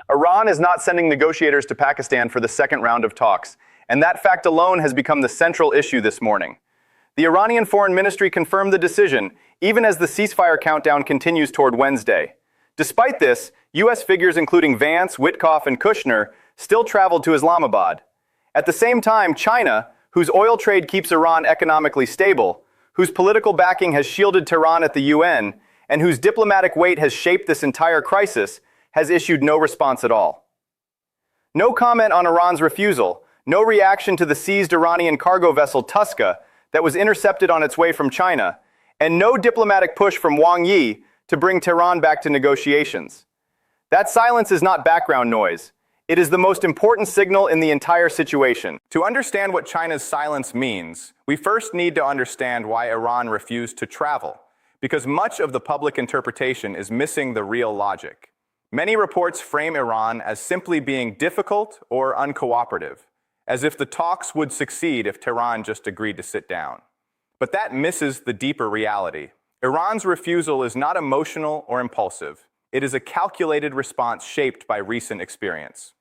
Iran is not sending negotiators to Pakistan for the second round of talks, and that fact alone has become the central issue this morning. The Iranian Foreign Ministry confirmed the decision, even as the ceasefire countdown continues toward Wednesday. Despite this, U.S. figures including Vance, Witkoff, and Kushner still traveled to Islamabad. At the same time, China, whose oil trade keeps Iran economically stable, whose political backing has shielded Tehran at the UN, and whose diplomatic weight has shaped this entire crisis, has issued no response at all. No comment on Iran's refusal, no reaction to the seized Iranian cargo vessel Tuska that was intercepted on its way from China, and no diplomatic push from Wang Yi to bring Tehran back to negotiations. That silence is not background noise. It is the most important signal in the entire situation. To understand what China's silence means, we first need to understand why Iran refused to travel, because much of the public interpretation is missing the real logic. Many reports frame Iran as simply being difficult or uncooperative, as if the talks would succeed if Tehran just agreed to sit down. But that misses the deeper reality. Iran's refusal is not emotional or impulsive. It is a calculated response shaped by recent experience.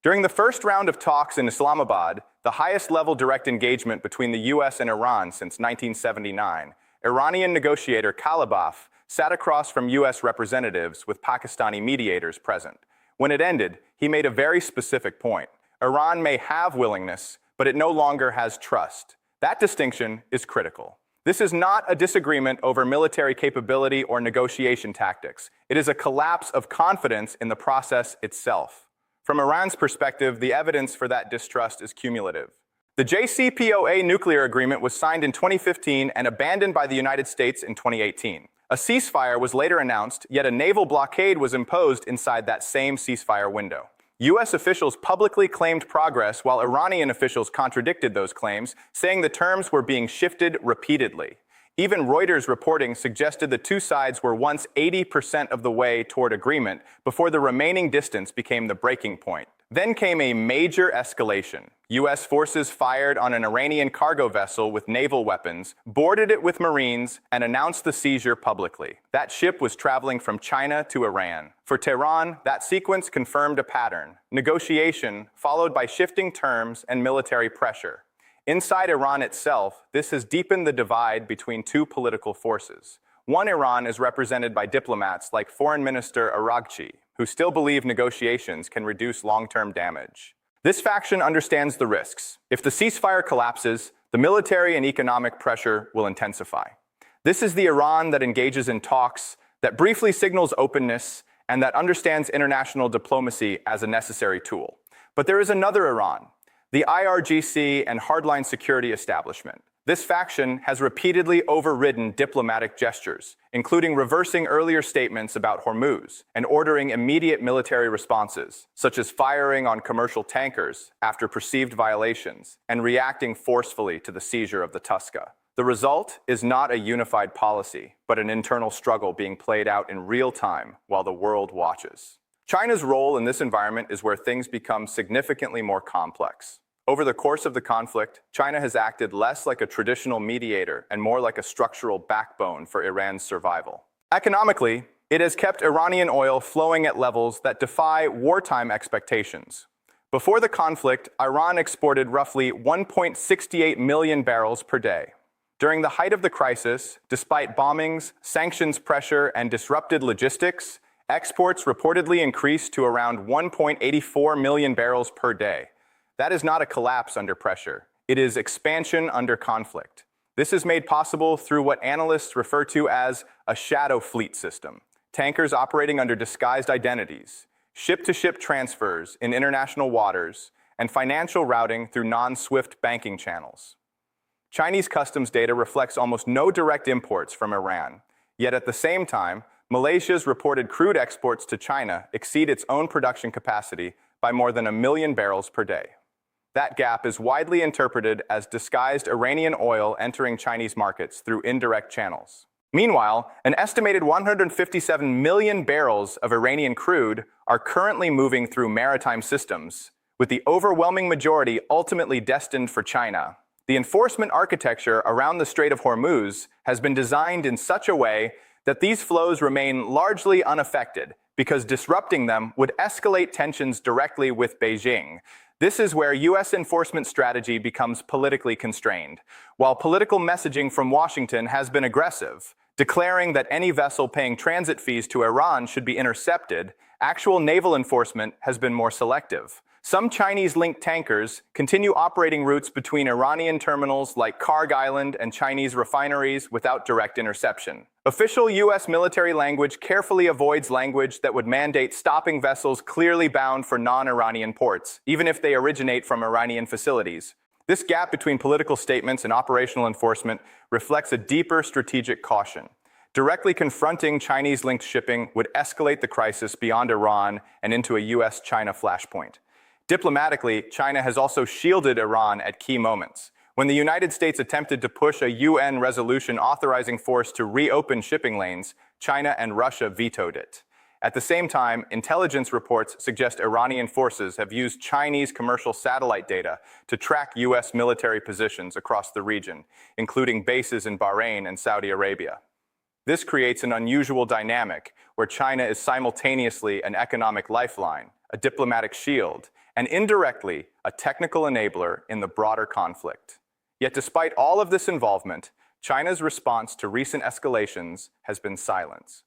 During the first round of talks in Islamabad, the highest-level direct engagement between the U.S. and Iran since 1979, Iranian negotiator Kalibaf sat across from U.S. representatives with Pakistani mediators present. When it ended, he made a very specific point. Iran may have willingness, but it no longer has trust. That distinction is critical. This is not a disagreement over military capability or negotiation tactics. It is a collapse of confidence in the process itself. From Iran's perspective, the evidence for that distrust is cumulative. The JCPOA nuclear agreement was signed in 2015 and abandoned by the United States in 2018. A ceasefire was later announced, yet a naval blockade was imposed inside that same ceasefire window. U.S. officials publicly claimed progress while Iranian officials contradicted those claims, saying the terms were being shifted repeatedly. Even Reuters reporting suggested the two sides were once 80% of the way toward agreement before the remaining distance became the breaking point. Then came a major escalation. U.S. forces fired on an Iranian cargo vessel with naval weapons, boarded it with Marines, and announced the seizure publicly. That ship was traveling from China to Iran. For Tehran, that sequence confirmed a pattern: negotiation, followed by shifting terms and military pressure. Inside Iran itself, this has deepened the divide between two political forces. One Iran is represented by diplomats like Foreign Minister Araghchi, who still believe negotiations can reduce long-term damage. This faction understands the risks. If the ceasefire collapses, the military and economic pressure will intensify. This is the Iran that engages in talks, that briefly signals openness, and that understands international diplomacy as a necessary tool. But there is another Iran, the IRGC and hardline security establishment. This faction has repeatedly overridden diplomatic gestures, including reversing earlier statements about Hormuz and ordering immediate military responses, such as firing on commercial tankers after perceived violations and reacting forcefully to the seizure of the Tuska. The result is not a unified policy, but an internal struggle being played out in real time while the world watches. China's role in this environment is where things become significantly more complex. Over the course of the conflict, China has acted less like a traditional mediator and more like a structural backbone for Iran's survival. Economically, it has kept Iranian oil flowing at levels that defy wartime expectations. Before the conflict, Iran exported roughly 1.68 million barrels per day. During the height of the crisis, despite bombings, sanctions pressure, and disrupted logistics, exports reportedly increased to around 1.84 million barrels per day. That is not a collapse under pressure. It is expansion under conflict. This is made possible through what analysts refer to as a shadow fleet system: tankers operating under disguised identities, ship-to-ship transfers in international waters, and financial routing through non-SWIFT banking channels. Chinese customs data reflects almost no direct imports from Iran, yet at the same time, Malaysia's reported crude exports to China exceed its own production capacity by more than 1 million barrels per day. That gap is widely interpreted as disguised Iranian oil entering Chinese markets through indirect channels. Meanwhile, an estimated 157 million barrels of Iranian crude are currently moving through maritime systems, with the overwhelming majority ultimately destined for China. The enforcement architecture around the Strait of Hormuz has been designed in such a way that these flows remain largely unaffected, because disrupting them would escalate tensions directly with Beijing. This is where U.S. enforcement strategy becomes politically constrained. While political messaging from Washington has been aggressive, declaring that any vessel paying transit fees to Iran should be intercepted, actual naval enforcement has been more selective. Some Chinese-linked tankers continue operating routes between Iranian terminals like Karg Island and Chinese refineries without direct interception. Official U.S. military language carefully avoids language that would mandate stopping vessels clearly bound for non-Iranian ports, even if they originate from Iranian facilities. This gap between political statements and operational enforcement reflects a deeper strategic caution. Directly confronting Chinese-linked shipping would escalate the crisis beyond Iran and into a U.S.-China flashpoint. Diplomatically, China has also shielded Iran at key moments. When the United States attempted to push a UN resolution authorizing force to reopen shipping lanes, China and Russia vetoed it. At the same time, intelligence reports suggest Iranian forces have used Chinese commercial satellite data to track U.S. military positions across the region, including bases in Bahrain and Saudi Arabia. This creates an unusual dynamic where China is simultaneously an economic lifeline, a diplomatic shield, and indirectly a technical enabler in the broader conflict. Yet despite all of this involvement, China's response to recent escalations has been silence.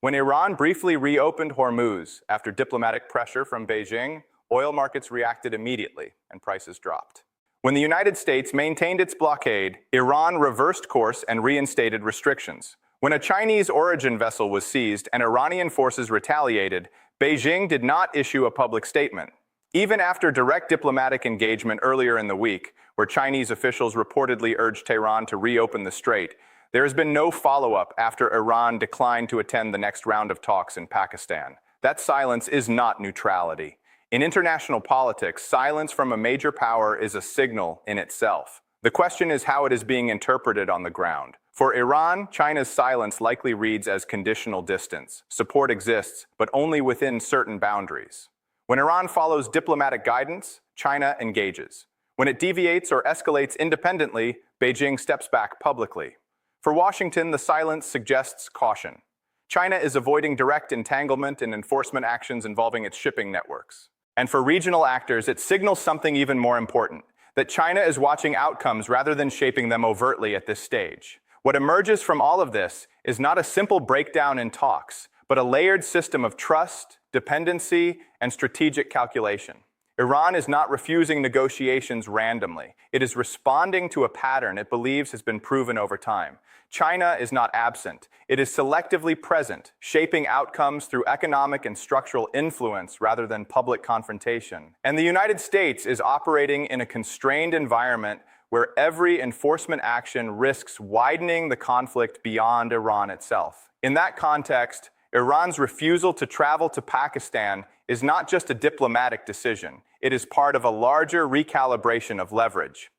When Iran briefly reopened Hormuz after diplomatic pressure from Beijing, oil markets reacted immediately and prices dropped. When the United States maintained its blockade, Iran reversed course and reinstated restrictions. When a Chinese origin vessel was seized and Iranian forces retaliated, Beijing did not issue a public statement. Even after direct diplomatic engagement earlier in the week, where Chinese officials reportedly urged Tehran to reopen the strait, there has been no follow-up after Iran declined to attend the next round of talks in Pakistan. That silence is not neutrality. In international politics, silence from a major power is a signal in itself. The question is how it is being interpreted on the ground. For Iran, China's silence likely reads as conditional distance. Support exists, but only within certain boundaries. When Iran follows diplomatic guidance, China engages. When it deviates or escalates independently, Beijing steps back publicly. For Washington, the silence suggests caution. China is avoiding direct entanglement in enforcement actions involving its shipping networks. And for regional actors, it signals something even more important, that China is watching outcomes rather than shaping them overtly at this stage. What emerges from all of this is not a simple breakdown in talks, but a layered system of trust, dependency, and strategic calculation. Iran is not refusing negotiations randomly. It is responding to a pattern it believes has been proven over time. China is not absent. It is selectively present, shaping outcomes through economic and structural influence rather than public confrontation. And the United States is operating in a constrained environment where every enforcement action risks widening the conflict beyond Iran itself. In that context, Iran's refusal to travel to Pakistan is not just a diplomatic decision. It is part of a larger recalibration of leverage.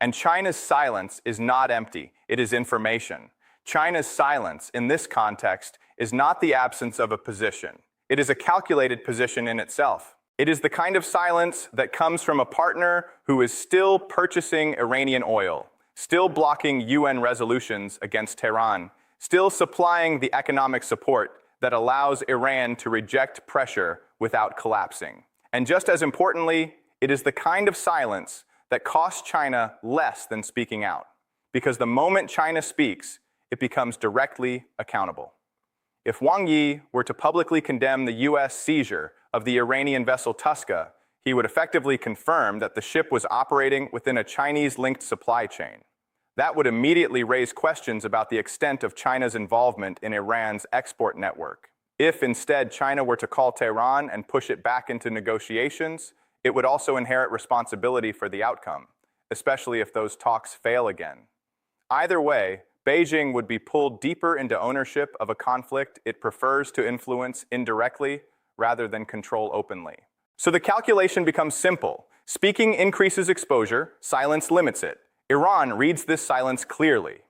And China's silence is not empty. It is information. China's silence, in this context, is not the absence of a position. It is a calculated position in itself. It is the kind of silence that comes from a partner who is still purchasing Iranian oil, still blocking UN resolutions against Tehran, still supplying the economic support that allows Iran to reject pressure without collapsing. And just as importantly, it is the kind of silence that costs China less than speaking out, because the moment China speaks, it becomes directly accountable. If Wang Yi were to publicly condemn the U.S. seizure of the Iranian vessel Tuska, he would effectively confirm that the ship was operating within a Chinese-linked supply chain. That would immediately raise questions about the extent of China's involvement in Iran's export network. If instead China were to call Tehran and push it back into negotiations, it would also inherit responsibility for the outcome, especially if those talks fail again. Either way, Beijing would be pulled deeper into ownership of a conflict it prefers to influence indirectly rather than control openly. So the calculation becomes simple. Speaking increases exposure, silence limits it. Iran reads this silence clearly.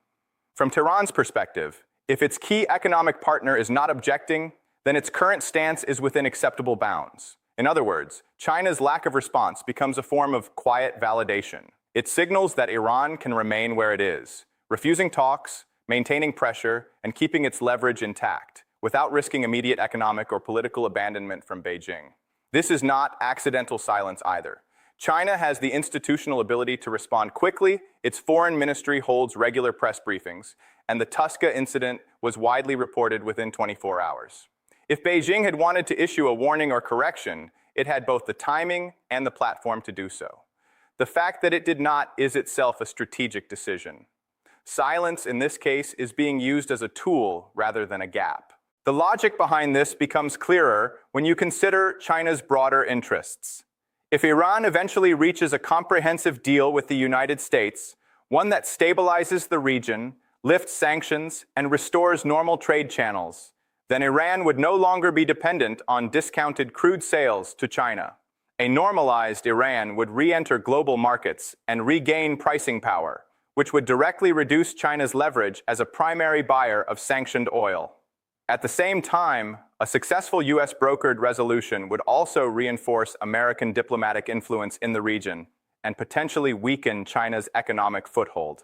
From Tehran's perspective, if its key economic partner is not objecting, then its current stance is within acceptable bounds. In other words, China's lack of response becomes a form of quiet validation. It signals that Iran can remain where it is, refusing talks, maintaining pressure, and keeping its leverage intact. without risking immediate economic or political abandonment from Beijing. This is not accidental silence either. China has the institutional ability to respond quickly, its foreign ministry holds regular press briefings, and the Tuska incident was widely reported within 24 hours. If Beijing had wanted to issue a warning or correction, it had both the timing and the platform to do so. The fact that it did not is itself a strategic decision. Silence, in this case, is being used as a tool rather than a gap. The logic behind this becomes clearer when you consider China's broader interests. If Iran eventually reaches a comprehensive deal with the United States, one that stabilizes the region, lifts sanctions, and restores normal trade channels, then Iran would no longer be dependent on discounted crude sales to China. A normalized Iran would re-enter global markets and regain pricing power, which would directly reduce China's leverage as a primary buyer of sanctioned oil. At the same time, a successful U.S. brokered resolution would also reinforce American diplomatic influence in the region and potentially weaken China's economic foothold.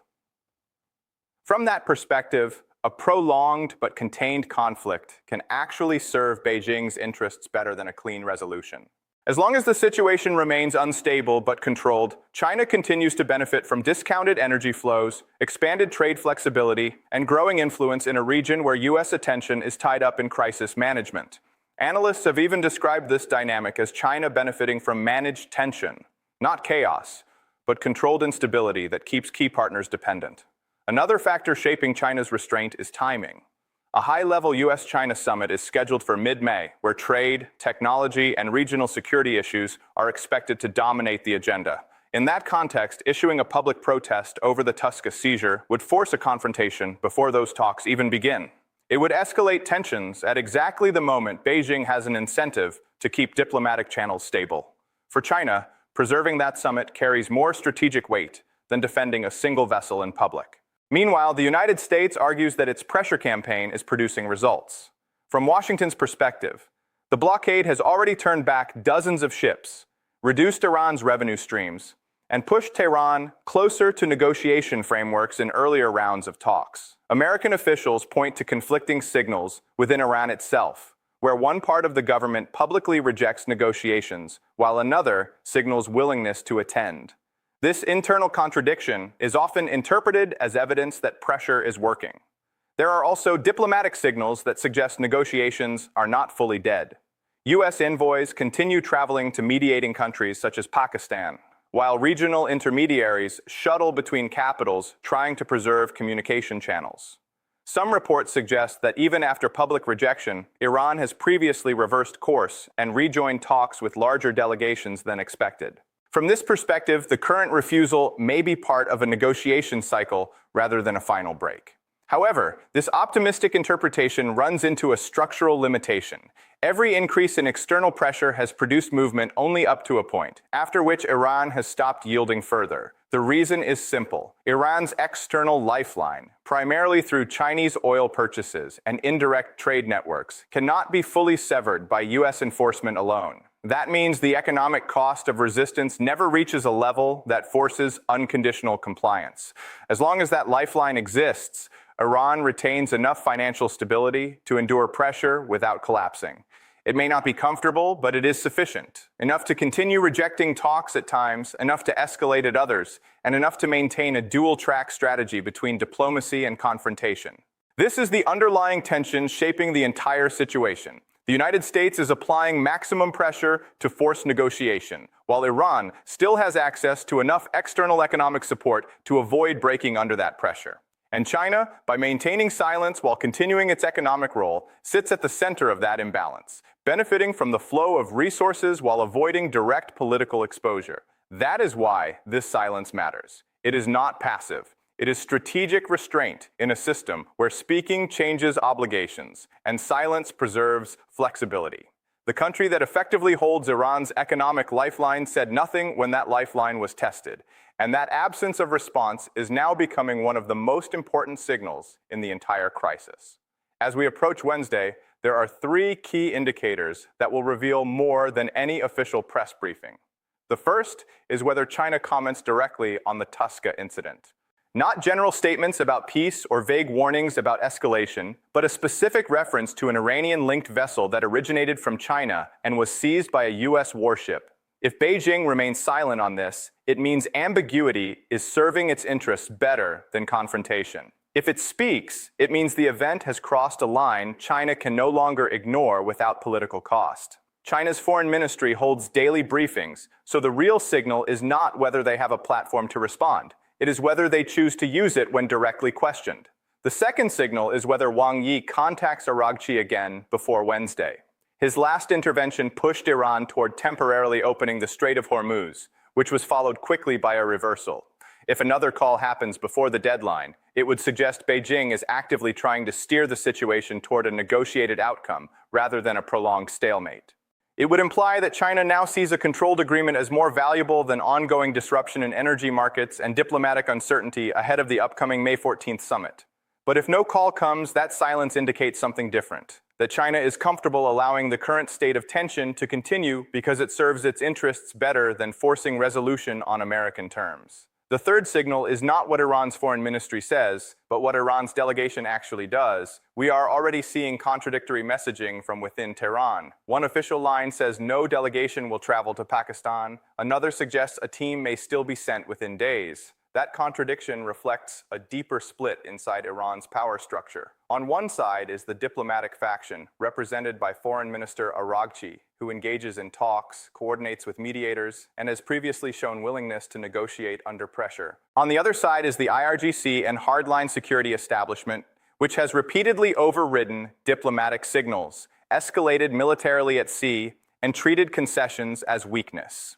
From that perspective, a prolonged but contained conflict can actually serve Beijing's interests better than a clean resolution. As long as the situation remains unstable but controlled, China continues to benefit from discounted energy flows, expanded trade flexibility, and growing influence in a region where U.S. attention is tied up in crisis management. Analysts have even described this dynamic as China benefiting from managed tension, not chaos, but controlled instability that keeps key partners dependent. Another factor shaping China's restraint is timing. A high-level U.S.-China summit is scheduled for mid-May, where trade, technology, and regional security issues are expected to dominate the agenda. In that context, issuing a public protest over the Tuska seizure would force a confrontation before those talks even begin. It would escalate tensions at exactly the moment Beijing has an incentive to keep diplomatic channels stable. For China, preserving that summit carries more strategic weight than defending a single vessel in public. Meanwhile, the United States argues that its pressure campaign is producing results. From Washington's perspective, the blockade has already turned back dozens of ships, reduced Iran's revenue streams, and pushed Tehran closer to negotiation frameworks in earlier rounds of talks. American officials point to conflicting signals within Iran itself, where one part of the government publicly rejects negotiations, while another signals willingness to attend. This internal contradiction is often interpreted as evidence that pressure is working. There are also diplomatic signals that suggest negotiations are not fully dead. U.S. envoys continue traveling to mediating countries such as Pakistan, while regional intermediaries shuttle between capitals trying to preserve communication channels. Some reports suggest that even after public rejection, Iran has previously reversed course and rejoined talks with larger delegations than expected. From this perspective, the current refusal may be part of a negotiation cycle rather than a final break. However, this optimistic interpretation runs into a structural limitation. Every increase in external pressure has produced movement only up to a point, after which Iran has stopped yielding further. The reason is simple. Iran's external lifeline, primarily through Chinese oil purchases and indirect trade networks, cannot be fully severed by U.S. enforcement alone. That means the economic cost of resistance never reaches a level that forces unconditional compliance. As long as that lifeline exists, Iran retains enough financial stability to endure pressure without collapsing. It may not be comfortable, but it is sufficient. Enough to continue rejecting talks at times, enough to escalate at others, and enough to maintain a dual-track strategy between diplomacy and confrontation. This is the underlying tension shaping the entire situation. The United States is applying maximum pressure to force negotiation, while Iran still has access to enough external economic support to avoid breaking under that pressure. And China, by maintaining silence while continuing its economic role, sits at the center of that imbalance, benefiting from the flow of resources while avoiding direct political exposure. That is why this silence matters. It is not passive. It is strategic restraint in a system where speaking changes obligations and silence preserves flexibility. The country that effectively holds Iran's economic lifeline said nothing when that lifeline was tested, and that absence of response is now becoming one of the most important signals in the entire crisis. As we approach Wednesday, there are 3 key indicators that will reveal more than any official press briefing. The first is whether China comments directly on the Tuska incident. Not general statements about peace or vague warnings about escalation, but a specific reference to an Iranian-linked vessel that originated from China and was seized by a U.S. warship. If Beijing remains silent on this, it means ambiguity is serving its interests better than confrontation. If it speaks, it means the event has crossed a line China can no longer ignore without political cost. China's foreign ministry holds daily briefings, so the real signal is not whether they have a platform to respond. It is whether they choose to use it when directly questioned. The second signal is whether Wang Yi contacts Araghchi again before Wednesday. His last intervention pushed Iran toward temporarily opening the Strait of Hormuz, which was followed quickly by a reversal. If another call happens before the deadline, it would suggest Beijing is actively trying to steer the situation toward a negotiated outcome rather than a prolonged stalemate. It would imply that China now sees a controlled agreement as more valuable than ongoing disruption in energy markets and diplomatic uncertainty ahead of the upcoming May 14th summit. But if no call comes, that silence indicates something different. That China is comfortable allowing the current state of tension to continue because it serves its interests better than forcing resolution on American terms. The third signal is not what Iran's foreign ministry says, but what Iran's delegation actually does. We are already seeing contradictory messaging from within Tehran. One official line says no delegation will travel to Pakistan. Another suggests a team may still be sent within days. That contradiction reflects a deeper split inside Iran's power structure. On one side is the diplomatic faction, represented by Foreign Minister Araghchi, who engages in talks, coordinates with mediators, and has previously shown willingness to negotiate under pressure. On the other side is the IRGC and hardline security establishment, which has repeatedly overridden diplomatic signals, escalated militarily at sea, and treated concessions as weakness.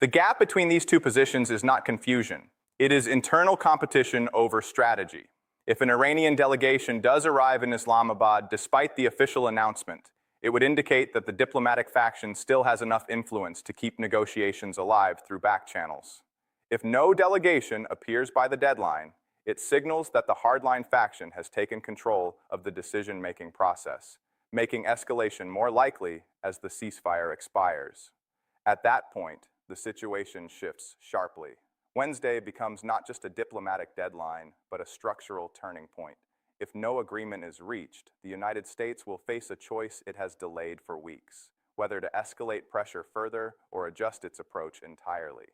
The gap between these two positions is not confusion. It is internal competition over strategy. If an Iranian delegation does arrive in Islamabad despite the official announcement, it would indicate that the diplomatic faction still has enough influence to keep negotiations alive through back channels. If no delegation appears by the deadline, it signals that the hardline faction has taken control of the decision-making process, making escalation more likely as the ceasefire expires. At that point, the situation shifts sharply. Wednesday becomes not just a diplomatic deadline, but a structural turning point. If no agreement is reached, the United States will face a choice it has delayed for weeks, whether to escalate pressure further or adjust its approach entirely.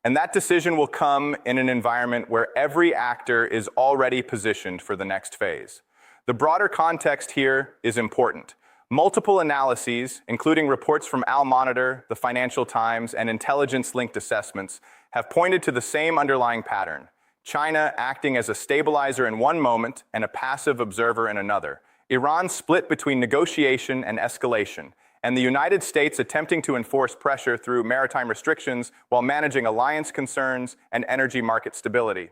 And that decision will come in an environment where every actor is already positioned for the next phase. The broader context here is important. Multiple analyses, including reports from Al Monitor, the Financial Times, and intelligence-linked assessments, have pointed to the same underlying pattern: China acting as a stabilizer in one moment and a passive observer in another, Iran split between negotiation and escalation, and the United States attempting to enforce pressure through maritime restrictions while managing alliance concerns and energy market stability.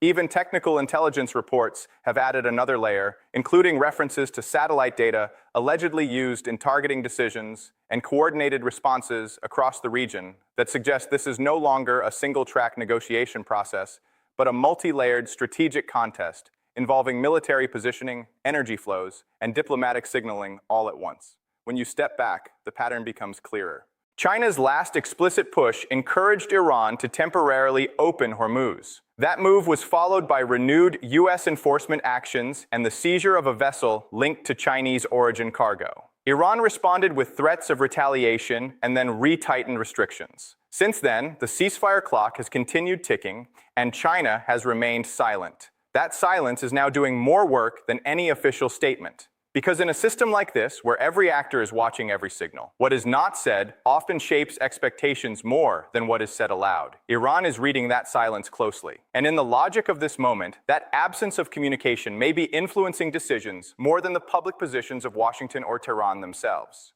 Even technical intelligence reports have added another layer, including references to satellite data allegedly used in targeting decisions and coordinated responses across the region that suggest this is no longer a single-track negotiation process, but a multi-layered strategic contest involving military positioning, energy flows, and diplomatic signaling all at once. When you step back, the pattern becomes clearer. China's last explicit push encouraged Iran to temporarily open Hormuz. That move was followed by renewed U.S. enforcement actions and the seizure of a vessel linked to Chinese origin cargo. Iran responded with threats of retaliation and then retightened restrictions. Since then, the ceasefire clock has continued ticking, and China has remained silent. That silence is now doing more work than any official statement. Because in a system like this, where every actor is watching every signal, what is not said often shapes expectations more than what is said aloud. Iran is reading that silence closely. And in the logic of this moment, that absence of communication may be influencing decisions more than the public positions of Washington or Tehran themselves.